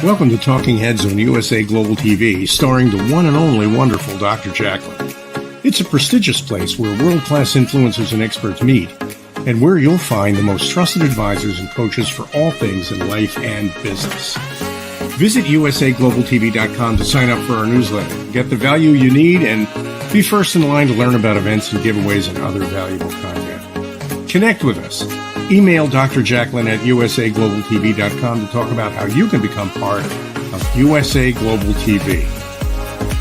Welcome to Talking Heads on USA Global TV, starring the one and only wonderful Dr. Jacqueline. It's a prestigious place where world-class influencers and experts meet, and where you'll find the most trusted advisors and coaches for all things in life and business. Visit usaglobaltv.com to sign up for our newsletter, get the value you need, and be first in line to learn about events and giveaways and other valuable content. Connect with us. Email Dr. Jacqueline at usaglobaltv.com to talk about how you can become part of USA Global TV.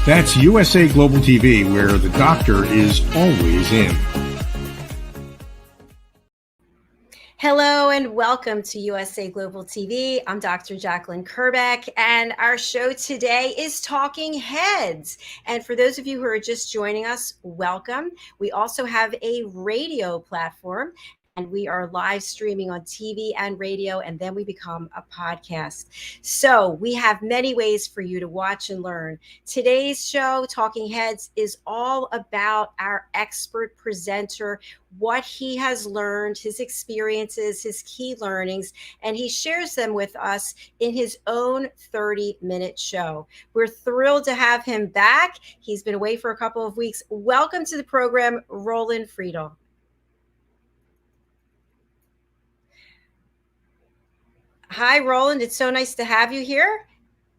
That's USA Global TV, where the doctor is always in. Hello and welcome to USA Global TV. I'm Dr. Jacqueline Kerbeck, and our show today is Talking Heads. And for those of you who are just joining us, welcome. We also have a radio platform, and we are live streaming on TV and radio, and then we become a podcast. So we have many ways for you to watch and learn. Today's show, Talking Heads, is all about our expert presenter, what he has learned, his experiences, his key learnings, and he shares them with us in his own 30-minute show. We're thrilled to have him back. He's been away for a couple of weeks. Welcome to the program, Roland Friedl. Hi, Roland. It's so nice to have you here.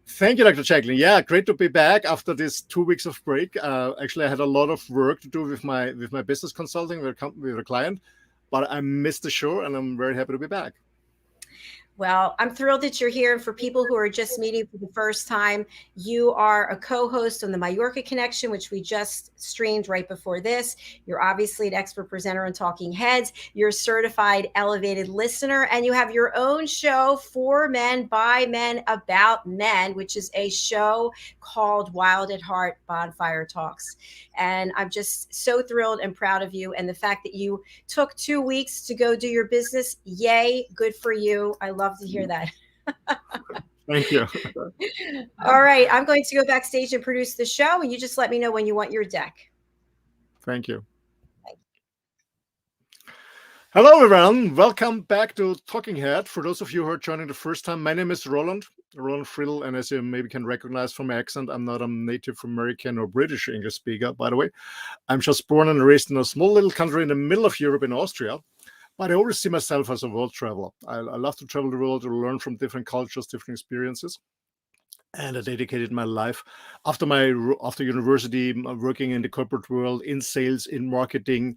Thank you, Dr. Jacqueline. Yeah, great to be back after this 2 weeks of break. Actually, I had a lot of work to do with my business consulting with a client, but I missed the show, and I'm very happy to be back. Well, I'm thrilled that you're here. And for people who are just meeting for the first time, you are a co-host on the Mallorca Connection, which we just streamed right before this. You're obviously an expert presenter on Talking Heads. You're a certified elevated listener, and you have your own show, For Men, By Men, About Men, which is a show called Wild at Heart Bonfire Talks. And I'm just so thrilled and proud of you. And the fact that you took 2 weeks to go do your business, yay, good for you. I love to hear that. Thank you. All right, I'm going to go backstage and produce the show, and you just let me know when you want your deck. Thank you. Hello, everyone. Welcome back to Talking Head. For those of you who are joining the first time, my name is Roland Friedl, and as you maybe can recognize from my accent, I'm not a native American or British English speaker, by the way. I'm just born and raised in a small little country in the middle of Europe in Austria. But I always see myself as a world traveler. I love to travel the world to learn from different cultures, different experiences. And I dedicated my life after university, working in the corporate world, in sales, in marketing,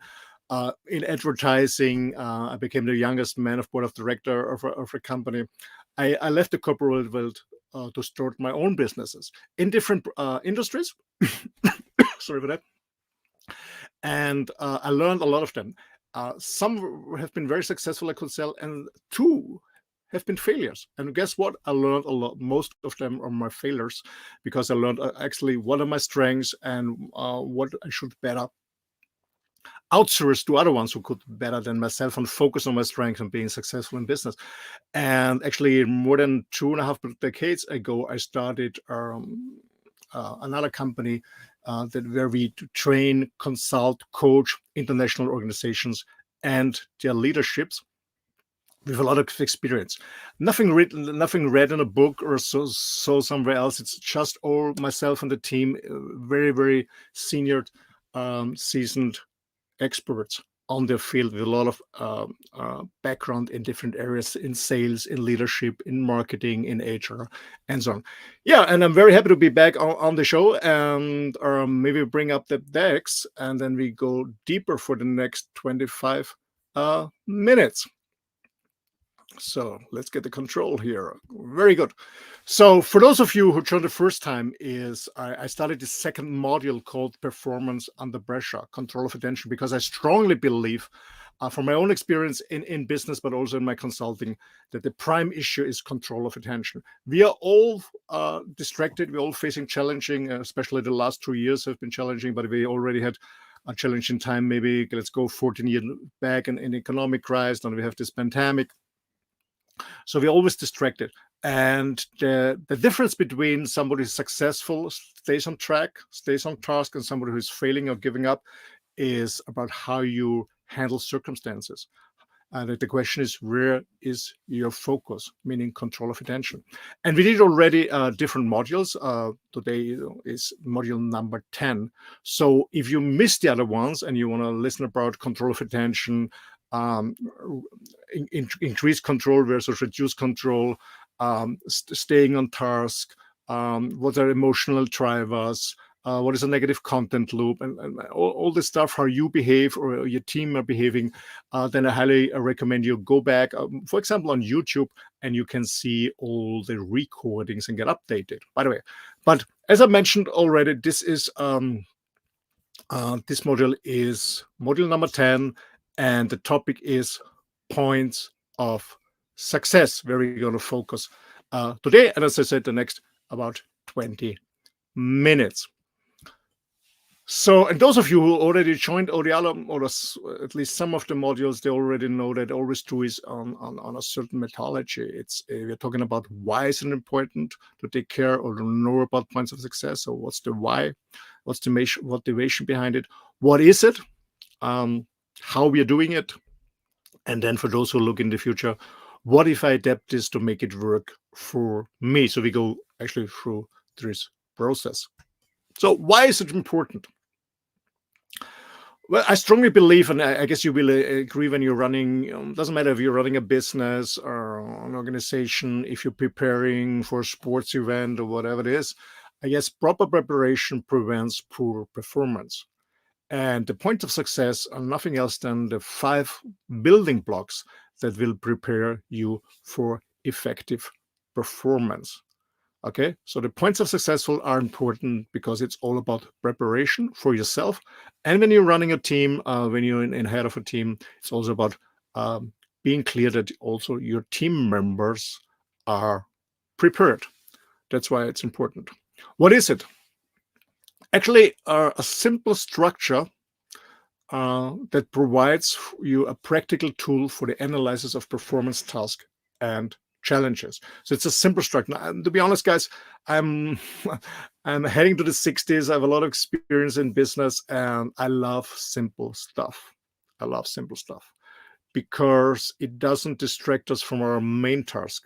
in advertising. I became the youngest man of board of director of a company. I left the corporate world to start my own businesses in different industries. Sorry for that. And I learned a lot of them. Some have been very successful, I could sell, and 2 have been failures. And guess what? I learned a lot. Most of them are my failures, because I learned actually what are my strengths and what I should better outsource to other ones who could better than myself, and focus on my strengths and being successful in business. And actually, more than 2.5 decades ago, I started another company where we train, consult, coach international organizations and their leaderships with a lot of experience. Nothing written, nothing read in a book or so somewhere else. It's just all myself and the team, very, very senior, seasoned experts on their field with a lot of background in different areas, in sales, in leadership, in marketing, in HR, and so on. Yeah, and I'm very happy to be back on the show, and maybe bring up the decks, and then we go deeper for the next 25 minutes. So let's get the control here. Very good. So for those of you who joined the first time, I started the second module called Performance Under Pressure, Control of Attention, because I strongly believe, from my own experience in business, but also in my consulting, that the prime issue is control of attention. We are all distracted. We're all facing challenging, especially the last 2 years have been challenging, but we already had a challenging time. Maybe let's go 14 years back in economic crisis, and we have this pandemic. So we're always distracted. And the difference between somebody who's successful, stays on track, stays on task, and somebody who's failing or giving up is about how you handle circumstances. And the question is, where is your focus, meaning control of attention? And we did already different modules. Today is module number 10. So if you missed the other ones and you want to listen about control of attention, increase control versus reduce control, staying on task, what are emotional drivers, what is a negative content loop, and all this stuff, how you behave or your team are behaving, then I highly recommend you go back, for example, on YouTube, and you can see all the recordings and get updated, by the way. But as I mentioned already, this module is module number 10, and the topic is points of success, where we're going to focus today. And as I said, the next about 20 minutes. So, and those of you who already joined or at least some of the modules, they already know that always do is on a certain methodology. It's we're talking about why is it important to take care or to know about points of success. So what's the why? What's the motivation behind it? What is it? How we are doing it? And then for those who look in the future, what if I adapt this to make it work for me? So we go actually through this process. So why is it important? Well, I strongly believe, and I guess you will agree when you're running, doesn't matter if you're running a business or an organization, if you're preparing for a sports event or whatever it is, I guess proper preparation prevents poor performance. And the point of success are nothing else than the 5 building blocks that will prepare you for effective performance. Okay, so the points of successful are important because it's all about preparation for yourself. And when you're running a team, when you're in head of a team, it's also about being clear that also your team members are prepared. That's why it's important. What is it? Actually, a simple structure that provides you a practical tool for the analysis of performance tasks and challenges. So it's a simple structure. And to be honest, guys, I'm heading to the 60s. I have a lot of experience in business, and I love simple stuff. I love simple stuff because it doesn't distract us from our main task.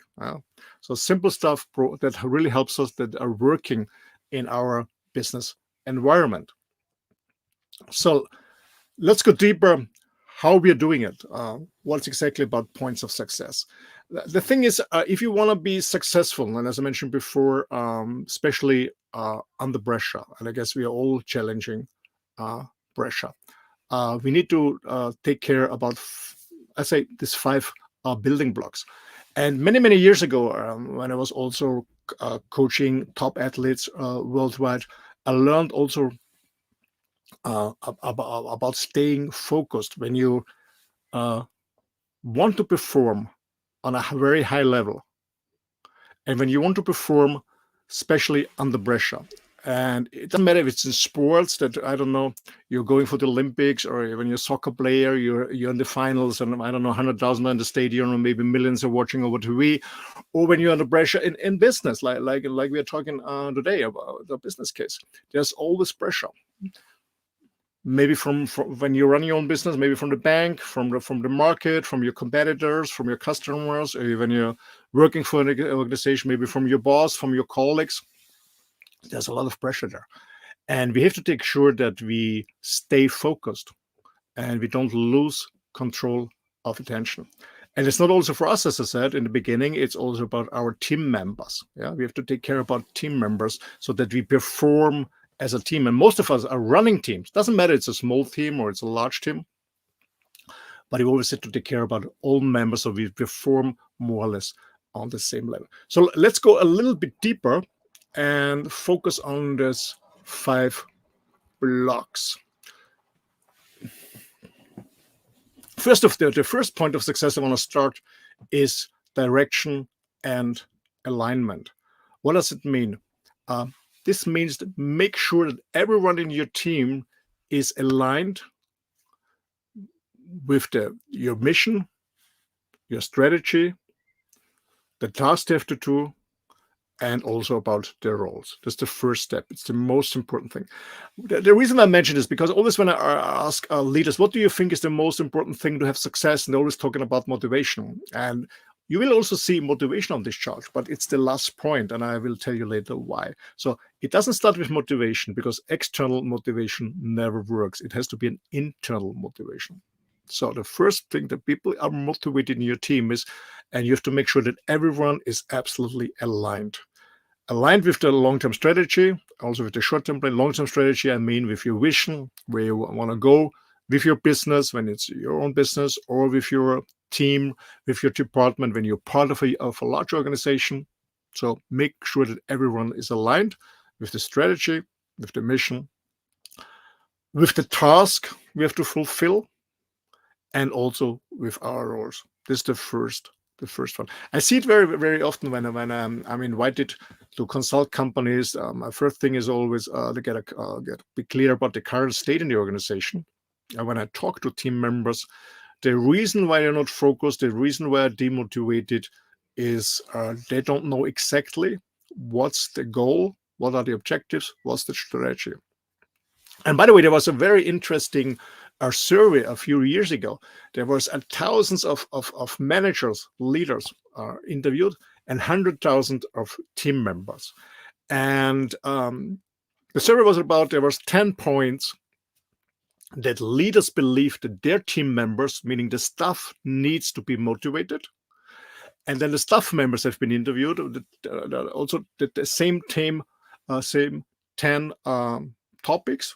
So simple stuff that really helps us, that are working in our business environment. So let's go deeper how we are doing it. What's exactly about points of success? The thing is, if you want to be successful, and as I mentioned before, especially under pressure, and I guess we are all challenging pressure, we need to take care about, I say, these 5 building blocks. And many years ago, when I was also coaching top athletes worldwide, I learned also about staying focused when you want to perform on a very high level, and when you want to perform especially under pressure. And it doesn't matter if it's in sports, that, I don't know, you're going for the Olympics, or when you're a soccer player, you're in the finals, and I don't know, 100,000 in the stadium, or maybe millions are watching over TV, or when you're under pressure in business, like we are talking today about the business case. There's always pressure. Maybe from when you're running your own business, maybe from the bank, from the market, from your competitors, from your customers, or when you're working for an organization, maybe from your boss, from your colleagues. There's a lot of pressure there. And we have to take sure that we stay focused and we don't lose control of attention. And it's not also for us, as I said in the beginning, it's also about our team members. Yeah, we have to take care about team members so that we perform as a team. And most of us are running teams. Doesn't matter it's a small team or it's a large team, but you always have to take care about all members so we perform more or less on the same level. So let's go a little bit deeper and focus on this 5 blocks. The first point of success I want to start is direction and alignment. What does it mean? This means that make sure that everyone in your team is aligned with your mission, your strategy, the tasks they have to do, and also about their roles. That's the first step. It's the most important thing. The reason I mention this because always when I ask leaders, what do you think is the most important thing to have success? And they're always talking about motivation. And you will also see motivation on this chart, but it's the last point, and I will tell you later why. So it doesn't start with motivation because external motivation never works. It has to be an internal motivation. So the first thing that people are motivated in your team is, and you have to make sure that everyone is absolutely aligned. Aligned with the long-term strategy, also with the short-term plan. Long-term strategy, I mean with your vision, where you want to go with your business when it's your own business, or with your team, with your department when you're part of a large organization. So make sure that everyone is aligned with the strategy, with the mission, with the task we have to fulfill, and also with our roles. This is the first one. I see it very, very often when I'm invited to consult companies. My first thing is always to be clear about the current state in the organization. And when I talk to team members, the reason why they're not focused, the reason why they're demotivated is they don't know exactly what's the goal, what are the objectives, what's the strategy. And by the way, there was a very interesting survey a few years ago. There was thousands of managers, leaders interviewed, and 100,000 of team members. And the survey was about, there was 10 points that leaders believe that their team members, meaning the staff, needs to be motivated. And then the staff members have been interviewed, also the same 10 topics,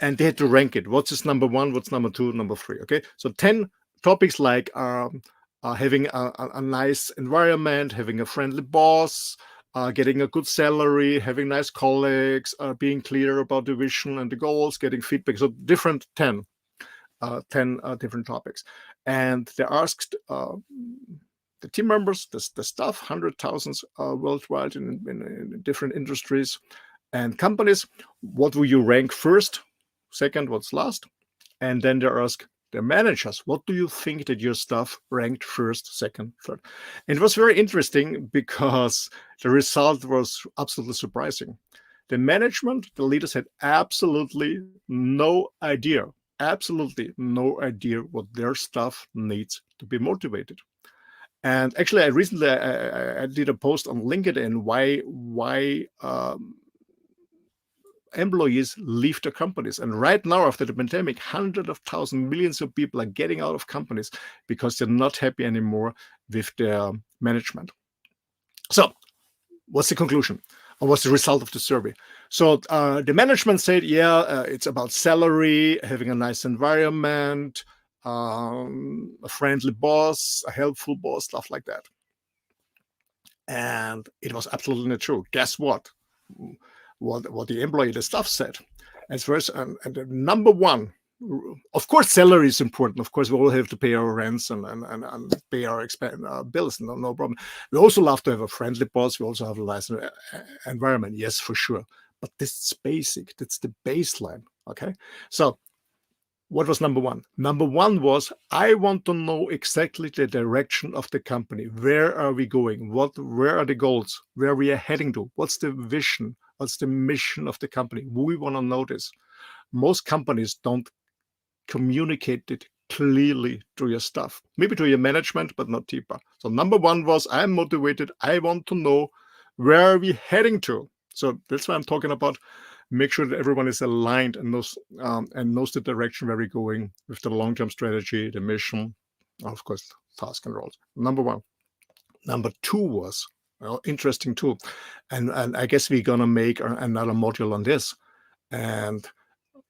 and they had to rank it. What's this number one? What's number two? Number three? Okay, so 10 topics like having a nice environment, having a friendly boss, getting a good salary, having nice colleagues, being clear about the vision and the goals, getting feedback. So different 10 different topics. And they asked the team members, the staff, 100,000 worldwide in different industries and companies, what will you rank first, second, what's last? And then they ask the managers, what do you think that your staff ranked first, second, third? And it was very interesting because the result was absolutely surprising. The management, the leaders had absolutely no idea what their staff needs to be motivated. And actually, I did a post on LinkedIn why employees leave their companies. And right now, after the pandemic, hundreds of thousands, millions of people are getting out of companies because they're not happy anymore with their management. So what's the conclusion? Or what's the result of the survey? So the management said, it's about salary, having a nice environment, a friendly boss, a helpful boss, stuff like that. And it was absolutely not true. Guess what? What the employee, the staff said. As first, and the number one, of course, salary is important. Of course, we all have to pay our rents and pay our bills. No problem. We also love to have a friendly boss. We also have a nice environment. Yes, for sure. But this is basic. That's the baseline. Okay. So what was number one? Number one was, I want to know exactly the direction of the company. Where are we going? Where are the goals? Where we are heading to? What's the vision? What's the mission of the company? We want to know this. Most companies don't communicate it clearly to your staff, maybe to your management, but not deeper. So number one was, I'm motivated. I want to know where are we heading to. So that's why I'm talking about. Make sure that everyone is aligned and knows the direction where we're going with the long-term strategy, the mission, of course, task and roles. Number one. Number two was, interesting too, and I guess we're gonna make another module on this. And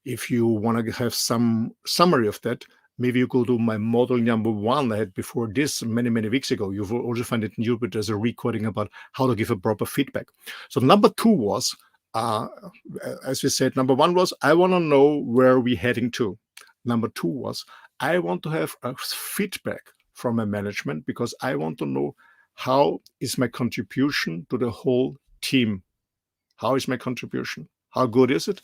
if you want to have some summary of that, maybe you go to my model number one I had before this many weeks ago. You will also find it in YouTube. There's a recording about how to give a proper feedback. So number two was, as we said, number one was, I want to know where we're heading to. Number two was, I want to have a feedback from my management because I want to know how is my contribution to the whole team. How is my contribution? How good is it?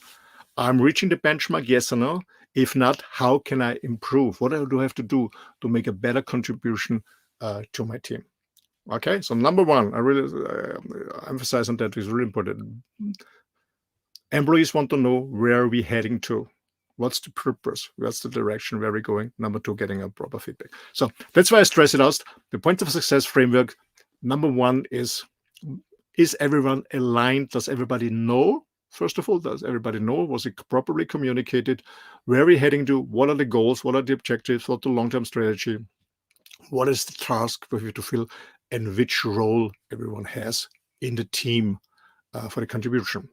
I'm reaching the benchmark, yes or no? If not, how can I improve? What do I have to do to make a better contribution to my team? Okay, so number one, I really emphasize on that, is really important. Employees want to know where we're heading to. What's the purpose? What's the direction? Where we're going? Number two, getting a proper feedback. So that's why I stress it out. The point of success framework, number one is everyone aligned? Does everybody know? First of all, does everybody know? Was it properly communicated? Where are we heading to? What are the goals? What are the objectives? What the long-term strategy? What is the task for you to fill? And which role everyone has in the team for the contribution?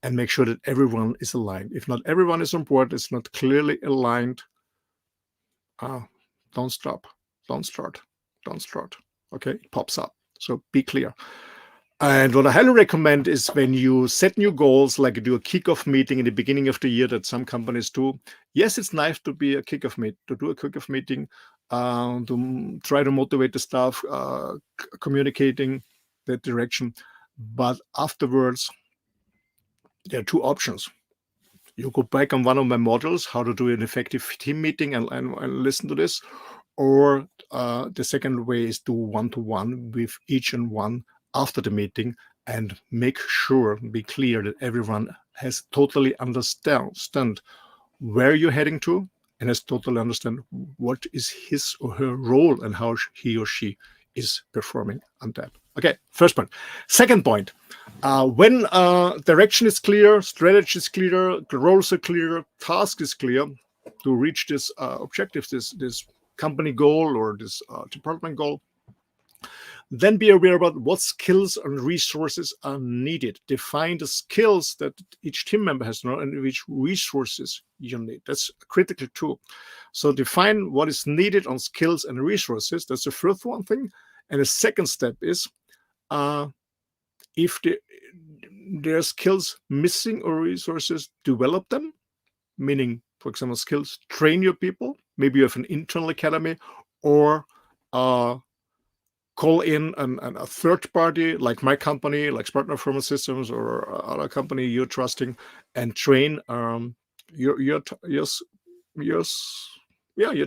And make sure that everyone is aligned. If not everyone is on board, it's not clearly aligned, don't stop, don't start. Okay, it pops up. So be clear. And what I highly recommend is when you set new goals, like you do a kickoff meeting in the beginning of the year that some companies do. Yes, it's nice to do a kickoff meeting, to try to motivate the staff, communicating that direction. But afterwards, there are two options. You go back on one of my models, how to do an effective team meeting, and listen to this. Or the second way is do one-to-one with each and one after the meeting, and make sure, be clear that everyone has totally understand where you're heading to, and has totally understand what is his or her role and how he or she is performing on that. Okay, first point. Second point, when direction is clear, strategy is clear, roles are clear, task is clear to reach this objective, this company goal or this department goal, then be aware about what skills and resources are needed. Define the skills that each team member has to know and which resources you need. That's critical too. So define what is needed on skills and resources. That's the first one thing. And the second step is if there are skills missing or resources, develop them. Meaning, for example, skills, train your people. Maybe you have an internal academy, or call in a third party like my company, like Spartan Performance Systems, or other company you're trusting, and train your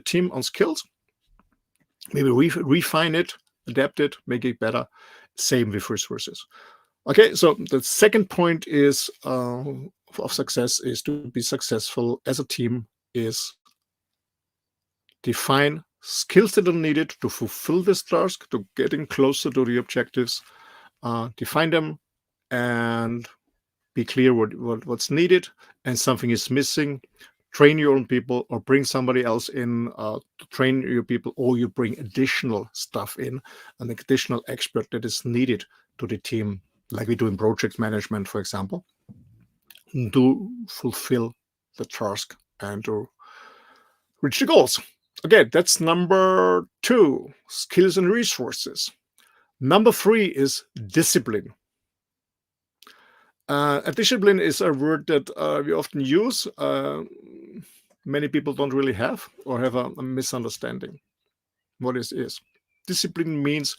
team on skills. Maybe refine it, adapt it, make it better. Same with resources. Okay, so the second point is of success is to be successful as a team is define skills that are needed to fulfill this task, to getting closer to the objectives, define them, and be clear what's needed, and something is missing, train your own people or bring somebody else in to train your people, or you bring additional stuff in, an additional expert that is needed to the team, like we do in project management, for example, to fulfill the task and to reach the goals. Okay, that's number two, skills and resources. Number three is discipline. A discipline is a word that we often use. Many people don't really have or have a misunderstanding what it is. Discipline means,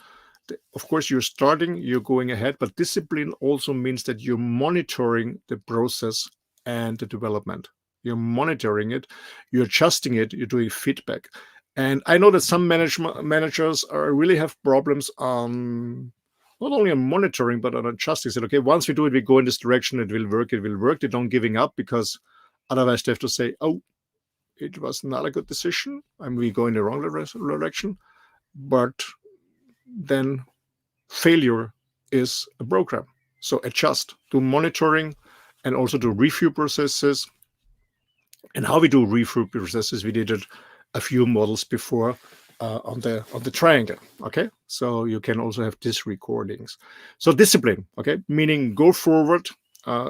of course, you're starting, you're going ahead, but discipline also means that you're monitoring the process and the development. You're monitoring it, you're adjusting it, you're doing feedback. And I know that some managers really have problems on not only on monitoring, but on adjusting. Said, okay, once we do it, we go in this direction, it will work. They don't giving up, because otherwise they have to say, oh, it was not a good decision, and we go in the wrong direction. But then failure is a program. So adjust, do monitoring, and also do review processes. And how we do review processes, we did it a few models before on the triangle. Okay, so you can also have these recordings. So discipline, okay, meaning go forward,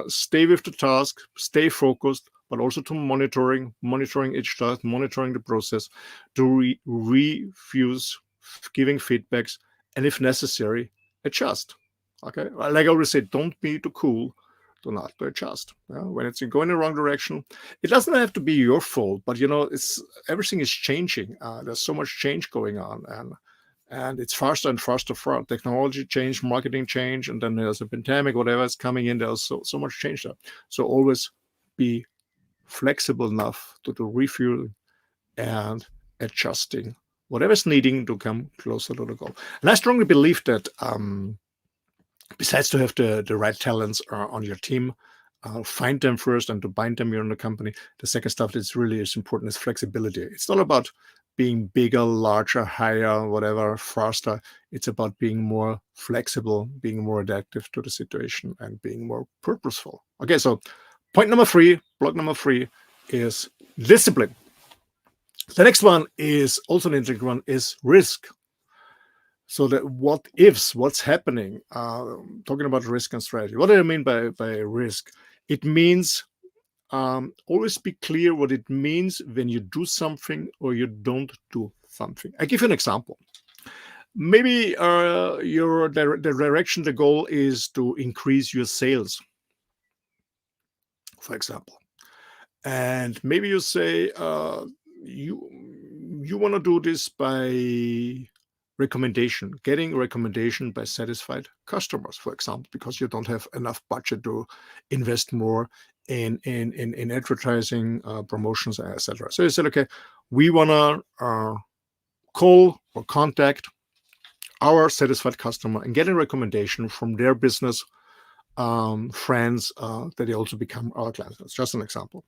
stay with the task, stay focused, but also to monitoring each task, monitoring the process, to reviews, giving feedbacks, and if necessary, adjust. Okay, like I always say, don't be too cool. Do not adjust. When it's going in the wrong direction, it doesn't have to be your fault, but it's everything is changing. There's so much change going on, and it's faster and faster. Technology change, marketing change, and then there's a pandemic, whatever is coming in. There's so much change there. So always be flexible enough to do refueling and adjusting whatever's needing to come closer to the goal. And I strongly believe that besides to have the right talents on your team, find them first and to bind them here in the company. The second stuff that's really is important is flexibility. It's not about being bigger, larger, higher, whatever, faster. It's about being more flexible, being more adaptive to the situation, and being more purposeful. Okay, so point number 3, block number 3 is discipline. The next one is also an interesting one, is risk. So that what ifs, what's happening, talking about risk and strategy. What do I mean by risk? It means always be clear what it means when you do something or you don't do something. I give you an example. Maybe the direction, the goal is to increase your sales, for example. And maybe you say you want to do this by recommendation, getting recommendation by satisfied customers, for example, because you don't have enough budget to invest more in advertising, promotions, etc. So you said, okay, we want to call or contact our satisfied customer and get a recommendation from their business friends that they also become our clients. That's just an example.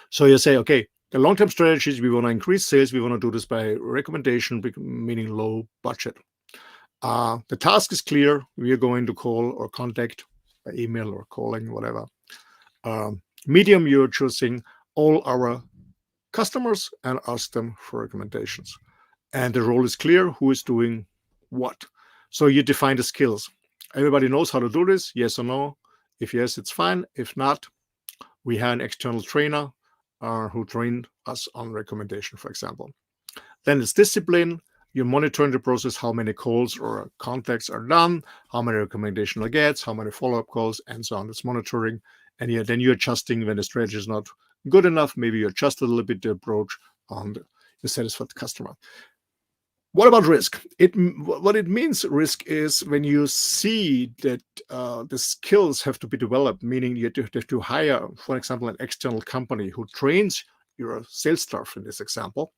So you say, okay, the long-term strategies, we want to increase sales. We want to do this by recommendation, meaning low budget. The task is clear. We are going to call or contact by email or calling, whatever. Medium, you're choosing all our customers and ask them for recommendations. And the role is clear, who is doing what. So you define the skills. Everybody knows how to do this, yes or no. If yes, it's fine. If not, we have an external trainer who trained us on recommendation, for example. Then it's discipline. You're monitoring the process, how many calls or contacts are done, how many recommendations are gets, how many follow-up calls, and so on. It's monitoring. And then you're adjusting when the strategy is not good enough. Maybe you adjust a little bit the approach on the satisfied customer. What about risk? What it means, risk, is when you see that the skills have to be developed, meaning you have to hire, for example, an external company who trains your sales staff in this example.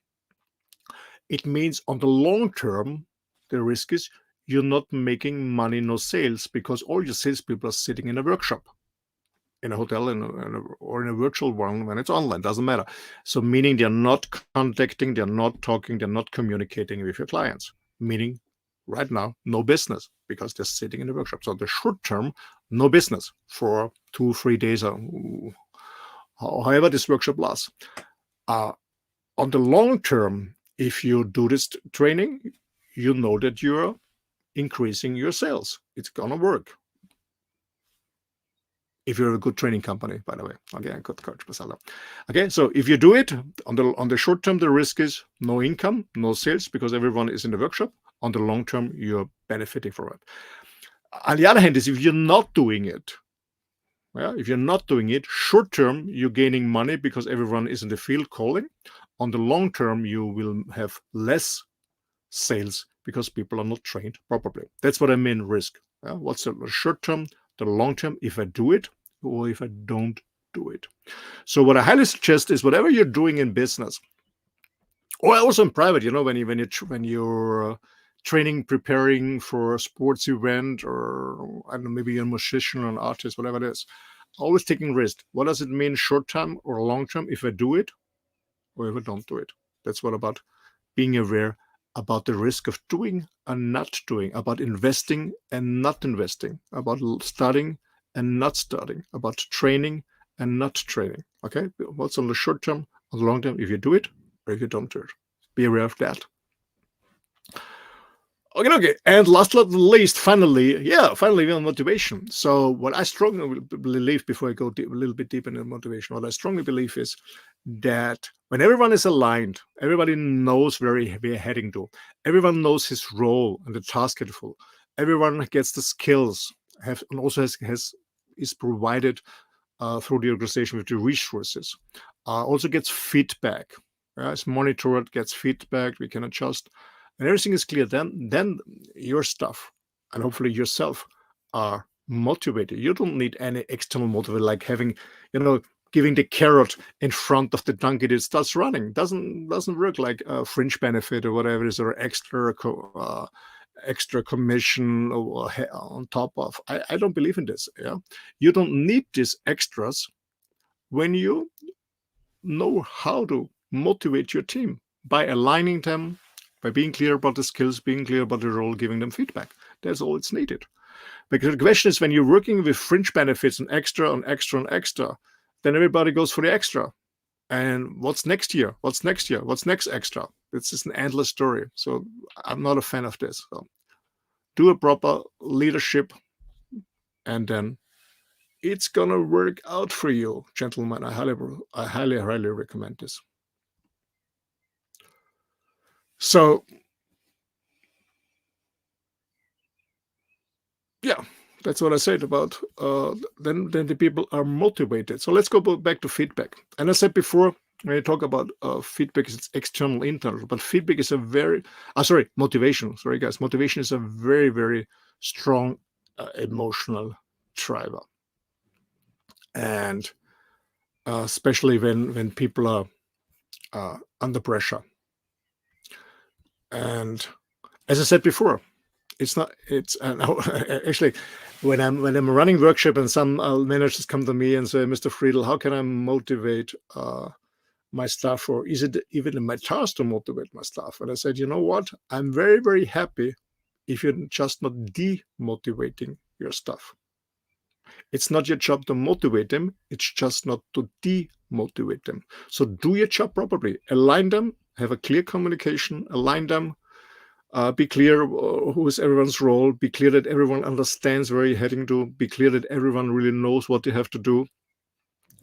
It means on the long term, the risk is you're not making money, no sales, because all your salespeople are sitting in a workshop, in a hotel, or in a virtual one when it's online, doesn't matter. So meaning they're not contacting, they're not talking, they're not communicating with your clients, meaning right now, no business because they're sitting in the workshop. So the short term, no business for 2-3 days, or however this workshop lasts. On the long term, if you do this training, you know that you're increasing your sales. It's gonna work. If you're a good training company, by the way. Okay, I could coach myself. Okay, so if you do it on the short term, the risk is no income, no sales, because everyone is in the workshop. On the long term, you're benefiting from it. On the other hand, is if you're not doing it, if you're not doing it, short term, you're gaining money because everyone is in the field calling. On the long term, you will have less sales because people are not trained properly. That's what I mean, risk. What's the short term? The long term, if I do it or if I don't do it. So what I highly suggest is whatever you're doing in business, or also in private, when you're training, preparing for a sports event, or I don't know, maybe you're a musician or an artist, whatever it is, always taking risk. What does it mean short term or long term if I do it or if I don't do it? That's what about being aware about the risk of doing and not doing, about investing and not investing, about starting and not starting, about training and not training. Okay, what's on the short term, on the long term, if you do it or if you don't do it. Be aware of that. Okay. And last but not least, finally, on motivation. So what I strongly believe, before I go a little bit deeper into motivation, what I strongly believe is that when everyone is aligned, everybody knows where we're heading to. Everyone knows his role and the task at full. Everyone gets the skills, and also is provided through the organization with the resources. Also gets feedback. It's monitored, gets feedback. We can adjust. And everything is clear, then your staff and hopefully yourself are motivated. You don't need any external motivator, like having, giving the carrot in front of the donkey that starts running. Doesn't work like a fringe benefit or whatever it is, or extra commission on top of. I don't believe in this. Yeah, you don't need these extras when you know how to motivate your team by aligning them, by being clear about the skills, being clear about the role, giving them feedback. That's all it's needed. Because the question is, when you're working with fringe benefits and extra on extra on extra, then everybody goes for the extra. And what's next year? What's next year? What's next extra? It's just an endless story. So I'm not a fan of this. So do a proper leadership, and then it's gonna work out for you, gentlemen. I highly recommend this. So yeah, that's what I said about then the people are motivated. So let's go back to feedback. And I said before, when I talk about feedback, it's external, internal, but feedback is a very motivation. Sorry guys, motivation is a very, very strong emotional driver, and especially when people are under pressure. And as I said before, it's actually when I'm running workshop and some managers come to me and say, Mr. Friedl, how can I motivate my staff, or is it even in my task to motivate my staff? And I said, you know what? I'm very, very happy if you're just not demotivating your staff. It's not your job to motivate them. It's just not to demotivate them. So do your job properly. Align them, have a clear communication, align them, be clear who is everyone's role, be clear that everyone understands where you're heading to, be clear that everyone really knows what they have to do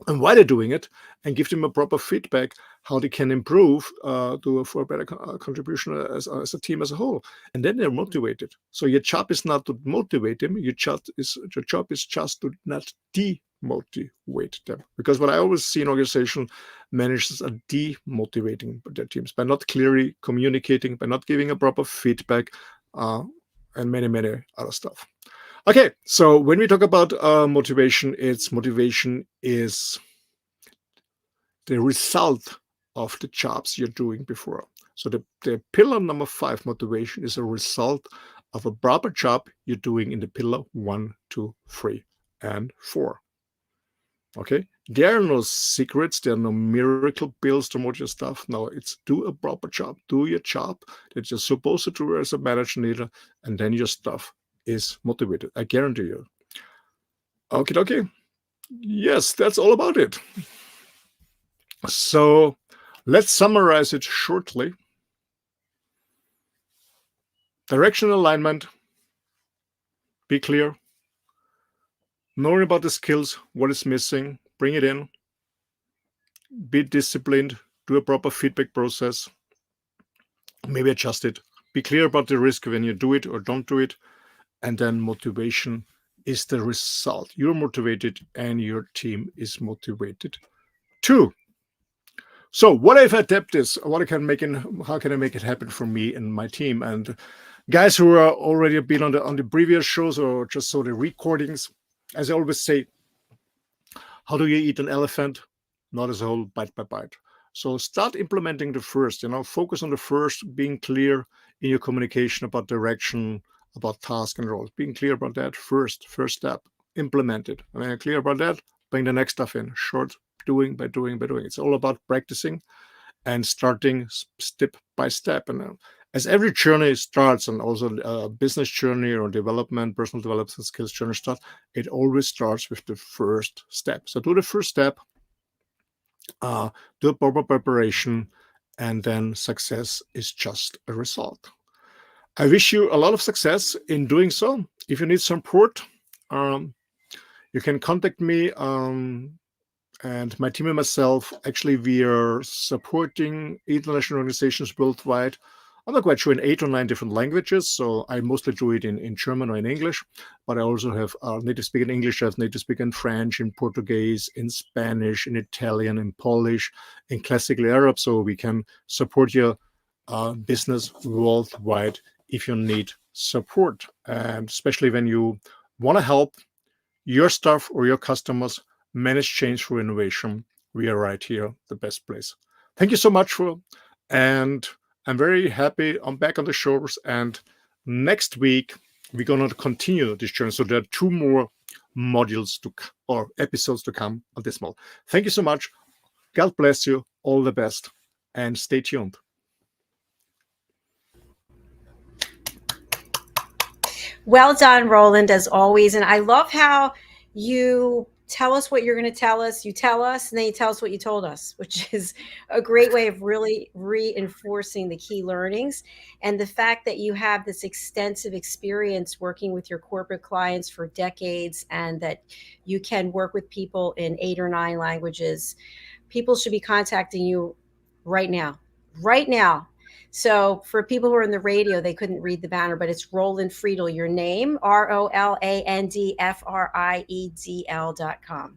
and why they're doing it, and give them a proper feedback how they can improve for a better contribution as a team as a whole. And then they're motivated. So your job is not to motivate them. Your job is just to not demotivate them. Because what I always see in organization, managers are demotivating their teams by not clearly communicating, by not giving a proper feedback, and many other stuff. Okay, so when we talk about motivation is the result of the jobs you're doing before. So the pillar number 5, motivation, is a result of a proper job you're doing in the pillar 1, 2, 3, and 4. Okay, there are no secrets, there are no miracle pills to motivate your stuff. No, it's do a proper job, do your job that you're supposed to do as a manager leader, and then your stuff is motivated. I guarantee you. Okay. Yes, that's all about it. So let's summarize it shortly. Direction alignment. Be clear. Knowing about the skills, what is missing, bring it in. Be disciplined. Do a proper feedback process. Maybe adjust it. Be clear about the risk when you do it or don't do it. And then motivation is the result. You're motivated and your team is motivated too. So what if I adapt this? How can I make it happen for me and my team? And guys who are already been on the previous shows or just saw the recordings, as I always say, how do you eat an elephant? Not as a whole, bite by bite. So start implementing the first, focus on the first, being clear in your communication about direction, about task and roles. Being clear about that first step, implement it. When you're clear about that, bring the next stuff in. Short, doing by doing. It's all about practicing and starting step by step. And as every journey starts, and also a business journey or development, personal development skills journey starts, it always starts with the first step. So do the first step, do a proper preparation, and then success is just a result. I wish you a lot of success in doing so. If you need support, you can contact me, and my team and myself. Actually, we are supporting international organizations worldwide. I'm not quite sure in 8 or 9 different languages, so I mostly do it in German or in English, but I also have native speaker in English, I have native speaker in French, in Portuguese, in Spanish, in Italian, in Polish, in classical Arab, so we can support your business worldwide if you need support, and especially when you want to help your staff or your customers manage change through innovation, we are right here, the best place. Thank you so much and I'm very happy I'm back on the shores. And next week, we're going to continue this journey. So there are 2 more modules or episodes to come on this model. Thank you so much. God bless you. All the best. And stay tuned. Well done, Roland, as always. And I love how you tell us what you're going to tell us. You tell us, and then you tell us what you told us, which is a great way of really reinforcing the key learnings. And the fact that you have this extensive experience working with your corporate clients for decades, and that you can work with people in 8 or 9 languages. People should be contacting you right now. Right now. So for people who are in the radio, they couldn't read the banner, but it's Roland Friedl, your name, ROLANDFRIEDL.com.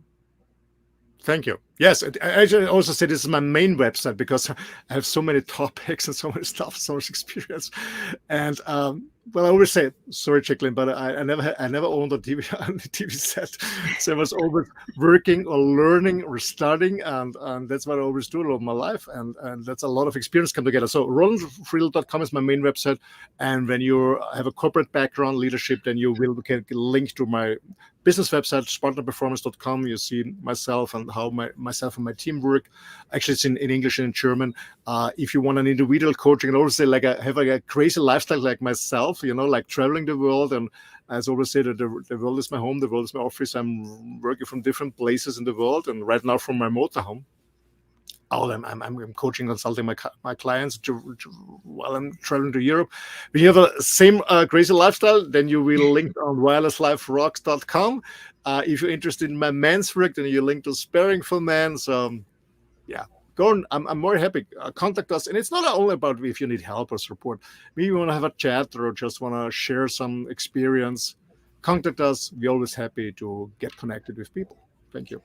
Thank you. Yes, I also say this is my main website because I have so many topics and so much stuff, so much experience. And well, I always say, sorry, Jacqueline, but I never owned a TV set, so I was always working or learning or studying, and that's what I always do all of my life, and that's a lot of experience come together. So RolandFriedl.com is my main website, and when you have a corporate background, leadership, then you will get a link to my business website, spartanperformance.com. You see myself and how myself and my team work. Actually, it's in English and in German. If you want an individual coaching, and also have a crazy lifestyle like myself, like traveling the world. And as I always say, that the world is my home, the world is my office. I'm working from different places in the world, and right now from my motorhome. I'm coaching, consulting my clients while I'm traveling to Europe. When you have a same crazy lifestyle, then you will link on wirelessliferocks.com. If you're interested in my men's work, then you link to Sparring for Men. So, yeah, go on. I'm more happy. Contact us. And it's not only about if you need help or support. Maybe you want to have a chat or just want to share some experience. Contact us. We're always happy to get connected with people. Thank you.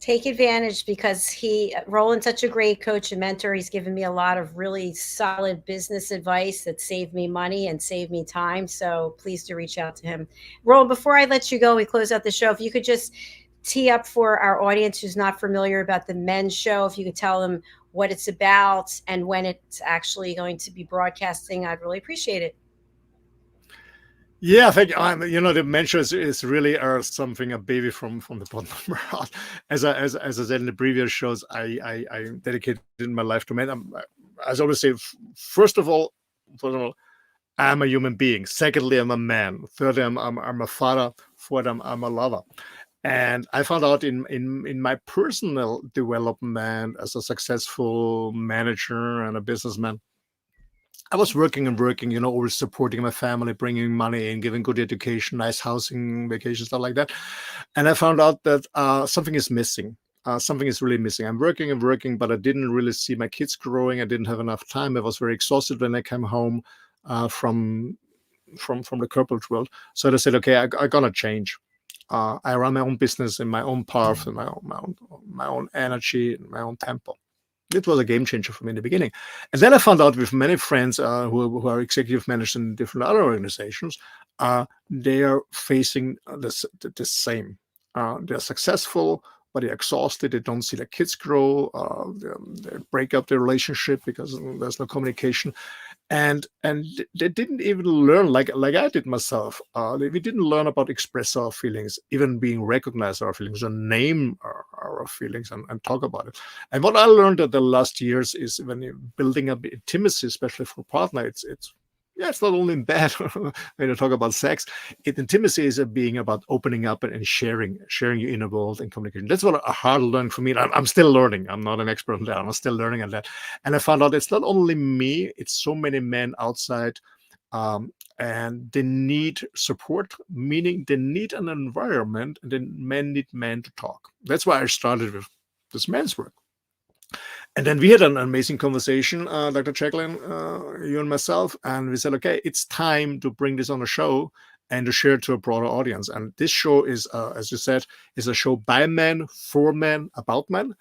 Take advantage, because Roland's such a great coach and mentor. He's given me a lot of really solid business advice that saved me money and saved me time. So please do reach out to him. Roland, before I let you go, we close out the show. If you could just tee up for our audience who's not familiar about the men's show, if you could tell them what it's about and when it's actually going to be broadcasting, I'd really appreciate it. Yeah, thank you. The men's show is really something, a baby from the bottom of my heart. As I said in the previous shows, I dedicated my life to men. As I always say, first of all, I'm a human being. Secondly, I'm a man. Thirdly, I'm a father. Fourth, I'm a lover. And I found out in my personal development as a successful manager and a businessman, I was working, always supporting my family, bringing money in, giving good education, nice housing, vacation, stuff like that. And I found out that something is missing. Something is really missing. I'm working, but I didn't really see my kids growing. I didn't have enough time. I was very exhausted when I came home from the corporate world. So I said, okay, I'm gonna change. I run my own business in my own path, in my own energy, in my own tempo. It was a game changer for me in the beginning. And then I found out with many friends who are executive managers in different other organizations, they are facing the same. They're successful, but they're exhausted. They don't see their kids grow. They break up their relationship because there's no communication. And they didn't even learn like I did myself. We didn't learn about express our feelings, even being recognized our feelings, and name our feelings and talk about it. And what I learned in the last years is when you're building up intimacy, especially for a partner, it's not only in bed when you talk about sex. Intimacy is being about opening up and sharing your inner world and communication. That's what a hard learn for me. I'm still learning. I'm not an expert on that. I'm still learning on that. And I found out it's not only me, it's so many men outside, and they need support, meaning they need an environment, and then men need men to talk. That's why I started with this men's work. And then we had an amazing conversation, Dr. Jacqueline, you and myself, and we said, okay, it's time to bring this on a show and to share it to a broader audience. And this show is, as you said, is a show by men, for men, about men.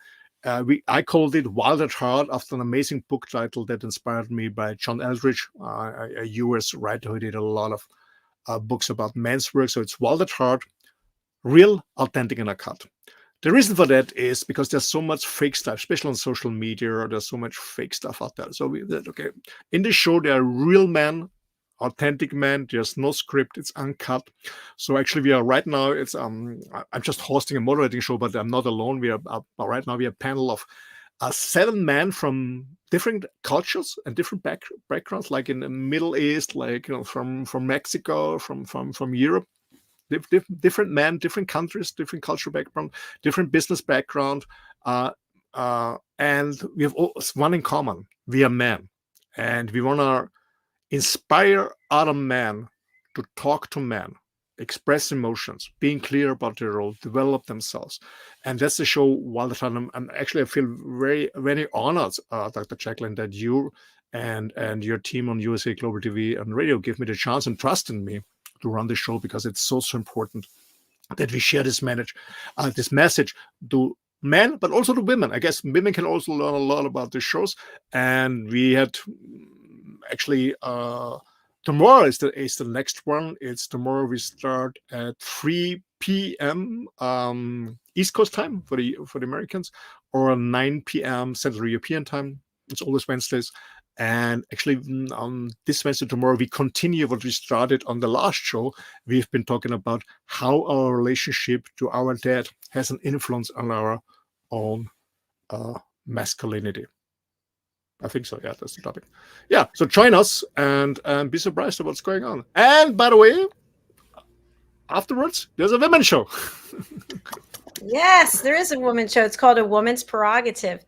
I called it Wild at Heart after an amazing book title that inspired me by John Eldridge, a US writer who did a lot of books about men's work. So it's Wild at Heart, real, authentic, and uncut. The reason for that is because there's so much fake stuff, especially on social media. There's so much fake stuff out there. So we said, okay, in this show, there are real men, authentic men. There's no script. It's uncut. So actually, we are right now. It's I'm just hosting a moderating show, but I'm not alone. We are right now. We have a panel of 7 men from different cultures and different backgrounds, like in the Middle East, like from Mexico, from Europe. Different men, different countries, different cultural background, different business background, and we have one in common: we are men, and we want to inspire other men to talk to men, express emotions, being clear about their role, develop themselves. And that's the show. While the time, I feel very, very honored, Dr. Jacqueline, that you and your team on USA Global TV and radio give me the chance and trust in me to run the show, because it's so important that we share this message to men, but also to women. I guess women can also learn a lot about the shows. And we had actually tomorrow is the next one. It's tomorrow. We start at 3 p.m. East Coast time for the Americans, or 9 p.m. Central European time. It's always Wednesdays. And actually, on this Wednesday tomorrow, we continue what we started on the last show. We've been talking about how our relationship to our dad has an influence on our own masculinity. I think so. Yeah, that's the topic. Yeah, so join us and be surprised at what's going on. And by the way, afterwards, there's a women's show. Yes, there is a women's show. It's called A Woman's Prerogative.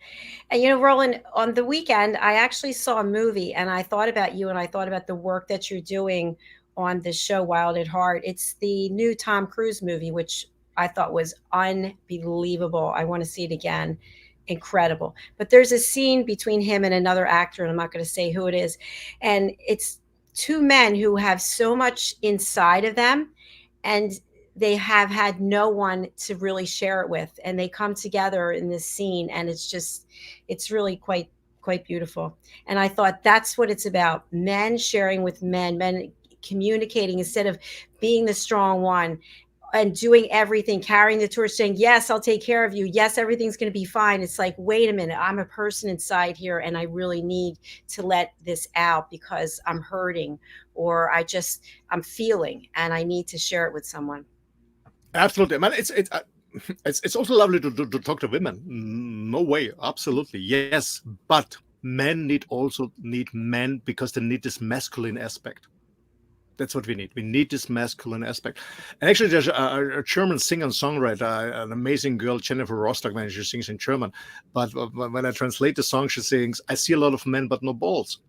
And Roland, on the weekend, I actually saw a movie, and I thought about you, and I thought about the work that you're doing on the show Wild at Heart. It's the new Tom Cruise movie, which I thought was unbelievable. I want to see it again. Incredible. But there's a scene between him and another actor, and I'm not going to say who it is. And it's 2 men who have so much inside of them, and they have had no one to really share it with, and they come together in this scene, and it's really quite beautiful. And I thought that's what it's about: men sharing with men communicating instead of being the strong one and doing everything, carrying the torch, saying, yes, I'll take care of you, yes, everything's going to be fine. It's like, wait a minute, I'm a person inside here, and I really need to let this out because I'm hurting, or I'm feeling, and I need to share it with someone. Absolutely, man. It's also lovely to talk to women. No way, absolutely, yes. But men also need men, because they need this masculine aspect. That's what we need. We need this masculine aspect. And actually, there's a German singer and songwriter, an amazing girl, Jennifer Rostock, when she sings in German. But when I translate the song, she sings, "I see a lot of men, but no balls."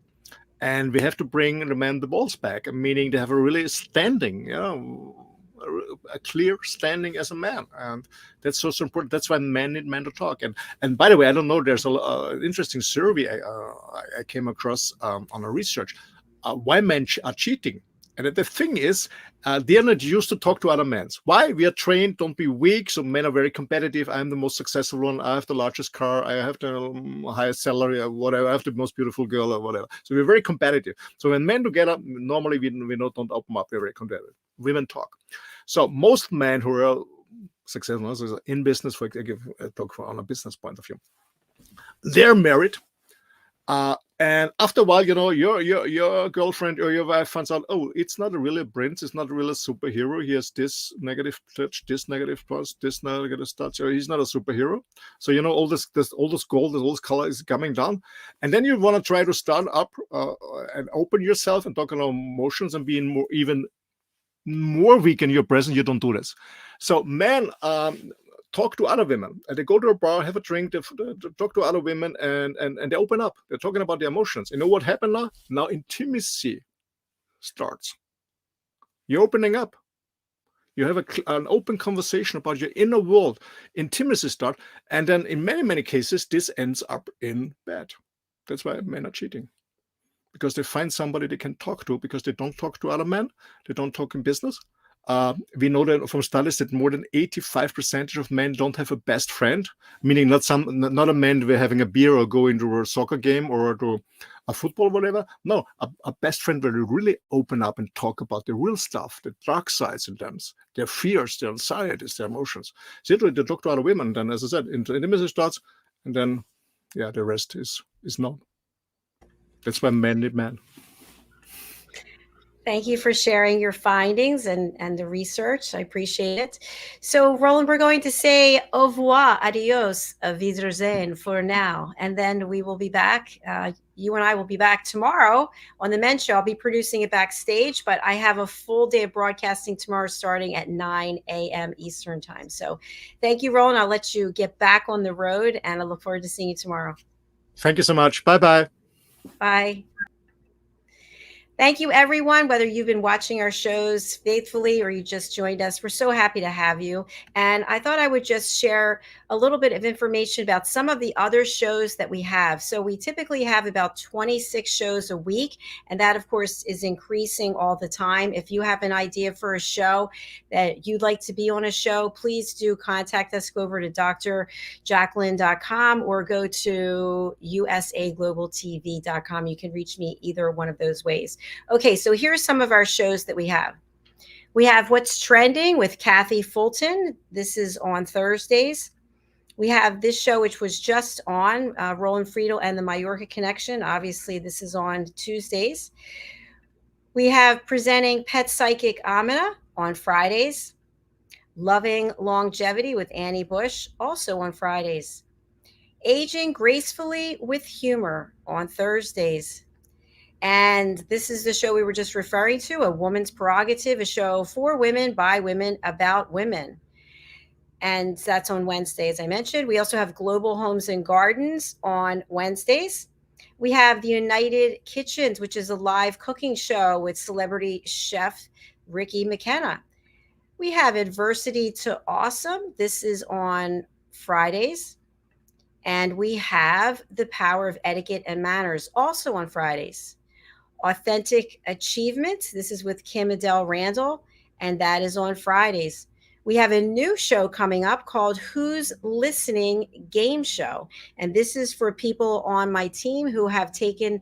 And we have to bring the men the balls back, meaning they have a really standing, a clear standing as a man. And that's so important. That's why men need men to talk. And by the way, I don't know, there's an interesting survey I came across on a research, why men are cheating. And the thing is, they are not used to talk to other men. Why? We are trained, don't be weak. So men are very competitive. I'm the most successful one. I have the largest car. I have the highest salary or whatever. I have the most beautiful girl or whatever. So we're very competitive. So when men together, normally we don't open up. We're very competitive. Women talk. So most men who are successful in business, for example, I talk on a business point of view, they're married. And after a while, your girlfriend or your wife finds out, oh, it's not really a prince, it's not really a superhero. He has this negative touch, this negative touch, this negative touch, or he's not a superhero. So all this gold, all this color is coming down. And then you want to try to start up and open yourself and talk about emotions and being even more weak in your presence. You don't do this. So men talk to other women, and they go to a bar, have a drink, they talk to other women, and they open up. They're talking about their emotions. You know what happened now? Now intimacy starts. You're opening up. You have an open conversation about your inner world. Intimacy starts, and then in many, many cases, this ends up in bed. That's why men are cheating. Because they find somebody they can talk to, because they don't talk to other men. They don't talk in business. We know that from studies that more than 85% of men don't have a best friend, meaning not a man we're having a beer or going to a soccer game or to a football, whatever. No, a best friend where you really open up and talk about the real stuff, the dark sides in them, their fears, their anxieties, their emotions. So they talk to other women. Then, as I said, intimacy starts, and then, yeah, the rest is known. That's why men need men. Thank you for sharing your findings and the research. I appreciate it. So, Roland, we're going to say au revoir, adios, auf Wiedersehen for now. And then we will be back. You and I will be back tomorrow on the men's show. I'll be producing it backstage, but I have a full day of broadcasting tomorrow starting at 9 a.m. Eastern time. So thank you, Roland. I'll let you get back on the road, and I look forward to seeing you tomorrow. Thank you so much. Bye-bye. Bye. Thank you, everyone, whether you've been watching our shows faithfully or you just joined us. We're so happy to have you. And I thought I would just share a little bit of information about some of the other shows that we have. So we typically have about 26 shows a week, and that, of course, is increasing all the time. If you have an idea for a show that you'd like to be on a show, please do contact us. Go over to drjacqueline.com or go to usaglobaltv.com. You can reach me either one of those ways. Okay, so here's some of our shows that we have. We have What's Trending with Kathy Fulton. This is on Thursdays. We have this show, which was just on, Roland Friedl and the Mallorca Connection. Obviously, this is on Tuesdays. We have Presenting Pet Psychic Amina on Fridays. Loving Longevity with Annie Bush, also on Fridays. Aging Gracefully with Humor on Thursdays. And this is the show we were just referring to, A Woman's Prerogative, a show for women, by women, about women. And that's on Wednesday, as I mentioned. We also have Global Homes and Gardens on Wednesdays. We have The United Kitchens, which is a live cooking show with celebrity chef Ricky McKenna. We have Adversity to Awesome. This is on Fridays. And we have The Power of Etiquette and Manners, also on Fridays. Authentic Achievement. This is with Kim Adele Randall, and that is on Fridays. We have a new show coming up called Who's Listening Game Show. And this is for people on my team who have taken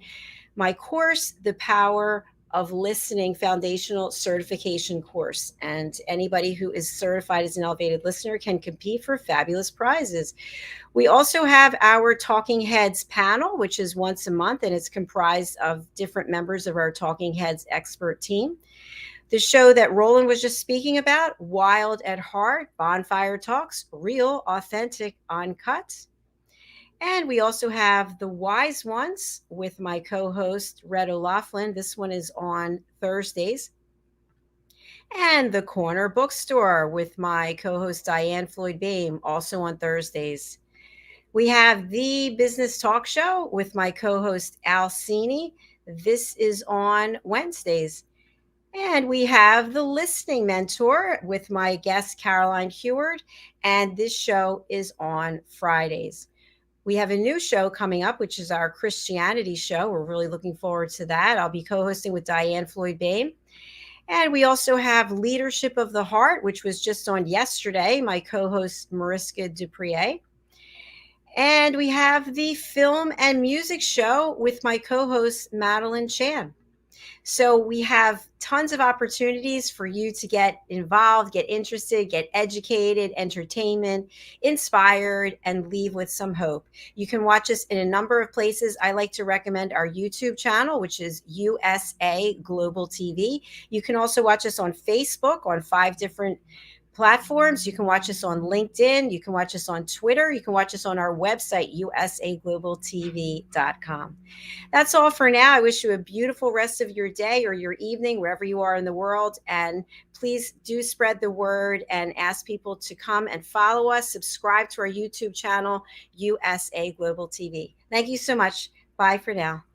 my course, The Power of Listening Foundational Certification course. And anybody who is certified as an elevated listener can compete for fabulous prizes. We also have our Talking Heads panel, which is once a month, and it's comprised of different members of our Talking Heads expert team. The show that Roland was just speaking about, Wild at Heart, Bonfire Talks, real, authentic, uncut. And we also have The Wise Ones with my co-host, Red O'Laughlin. This one is on Thursdays. And The Corner Bookstore with my co-host, Diane Floyd-Beam, also on Thursdays. We have The Business Talk Show with my co-host, Al Cini. This is on Wednesdays. And we have The Listening Mentor with my guest, Caroline Heward. And this show is on Fridays. We have a new show coming up, which is our Christianity show. We're really looking forward to that. I'll be co-hosting with Diane Floyd-Beam. And we also have Leadership of the Heart, which was just on yesterday, my co-host Mariska Duprier. And we have the Film and Music Show with my co-host Madeline Chan. So we have tons of opportunities for you to get involved, get interested, get educated, entertainment, inspired, and leave with some hope. You can watch us in a number of places. I like to recommend our YouTube channel, which is USA Global TV. You can also watch us on Facebook on 5 different platforms. You can watch us on LinkedIn. You can watch us on Twitter. You can watch us on our website, usaglobaltv.com. That's all for now. I wish you a beautiful rest of your day or your evening, wherever you are in the world. And please do spread the word and ask people to come and follow us. Subscribe to our YouTube channel, USA Global TV. Thank you so much. Bye for now.